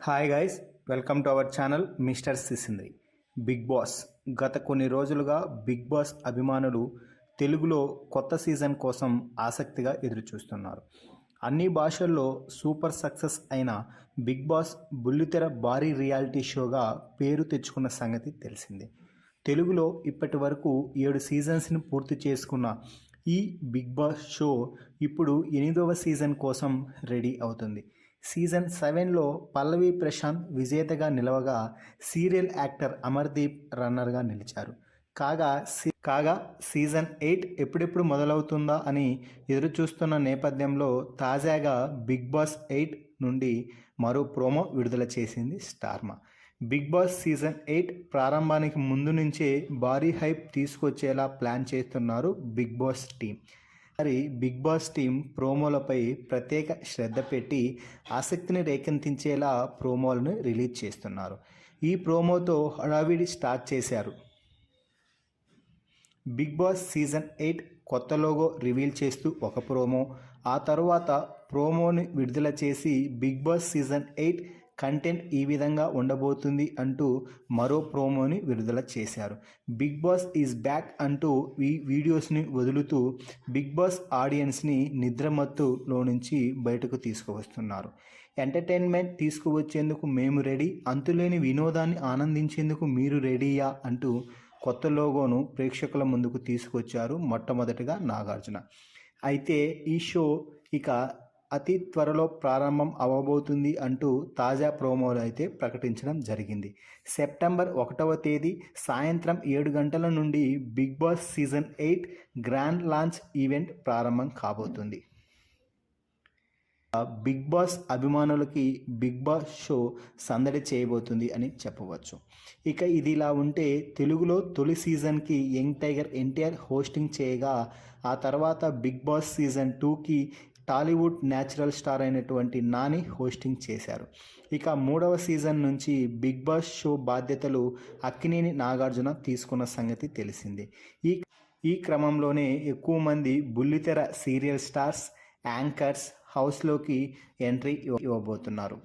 Hi guys, welcome to our channel mister Sisindri. Bigg Boss గత కొన్ని రోజులుగా బిగ్ బాస్ అభిమానులు తెలుగులో కొత్త సీజన్ కోసం ఆసక్తిగా ఎదురుచూస్తున్నారు. అన్ని భాషల్లో సూపర్ సక్సెస్ అయిన బిగ్ బాస్ బుల్లితెర భారీ రియాలిటీ షోగా పేరు తెచ్చుకున్న సంగతి తెలిసిందే. తెలుగులో ఇప్పటి వరకు 7 సీజన్స్ని పూర్తి చేసుకున్న ఈ బిగ్ బాస్ షో ఇప్పుడు 8వ సీజన్ కోసం రెడీ అవుతుంది. సీజన్ 7లో పల్లవి ప్రశాంత్ విజేతగా నిలవగా సీరియల్ యాక్టర్ అమర్దీప్ రన్నర్గా నిలిచారు. కాగా సీజన్ 8 ఎప్పుడెప్పుడు మొదలవుతుందా అని ఎదురుచూస్తున్న నేపథ్యంలో తాజాగా బిగ్ బాస్ 8 నుండి మరో ప్రోమో విడుదల చేసింది స్టార్మా. బిగ్ బాస్ సీజన్ 8 ప్రారంభానికి ముందు నుంచే భారీ హైప్ తీసుకొచ్చేలా ప్లాన్ చేస్తున్నారు బిగ్ బాస్ టీం. మరి బిగ్ బాస్ టీం ప్రోమోలపై ప్రత్యేక శ్రద్ధ పెట్టి ఆసక్తిని రేకెత్తించేలా ప్రోమోలను రిలీజ్ చేస్తున్నారు. ఈ ప్రోమోతో హడావిడి స్టార్ట్ చేశారు. బిగ్ బాస్ సీజన్ 8 కొత్త లోగో రివీల్ చేస్తూ ఒక ప్రోమో, ఆ తర్వాత ప్రోమోని విడుదల చేసి బిగ్ బాస్ సీజన్ 8 కంటెంట్ ఈ విధంగా ఉండబోతుంది అంటూ మరో ప్రోమోని విడుదల చేశారు. బిగ్ బాస్ ఈజ్ బ్యాక్ అంటూ ఈ వీడియోస్ని వదులుతూ బిగ్ బాస్ ఆడియన్స్ని నిద్రమత్తులో నుంచి బయటకు తీసుకువస్తున్నారు. ఎంటర్టైన్మెంట్ తీసుకువచ్చేందుకు మేము రెడీ, అంతులేని వినోదాన్ని ఆనందించేందుకు మీరు రెడీయా అంటూ కొత్త లోగోను ప్రేక్షకుల ముందుకు తీసుకొచ్చారు మొట్టమొదటిగా నాగార్జున. అయితే ఈ షో ఇక అతి త్వరలో ప్రారంభం అవ్వబోతుంది అంటూ తాజా ప్రోమోలు అయితే ప్రకటించడం జరిగింది. సెప్టెంబర్ 1వ తేదీ సాయంత్రం 7 గంటల నుండి Bigg Boss season 8 grand launch event ప్రారంభం కాబోతుంది. బిగ్ బాస్ అభిమానులకి బిగ్ బాస్ షో సందడి చేయబోతుంది అని చెప్పవచ్చు. ఇక ఇదిలా ఉంటే తెలుగులో తొలి సీజన్కి యంగ్ టైగర్ ఎన్టీఆర్ హోస్టింగ్ చేయగా, ఆ తర్వాత బిగ్ బాస్ సీజన్ 2కి టాలీవుడ్ న్యాచురల్ స్టార్ అయినటువంటి నాని హోస్టింగ్ చేశారు. ఇక 3వ సీజన్ నుంచి బిగ్ బాస్ షో బాధ్యతలు అక్కినేని నాగార్జున తీసుకున్న సంగతి తెలిసిందే. ఈ క్రమంలోనే ఎక్కువ మంది బుల్లితెర సీరియల్ స్టార్స్, యాంకర్స్ హౌస్లోకి ఎంట్రీ ఇవ్వబోతున్నారు.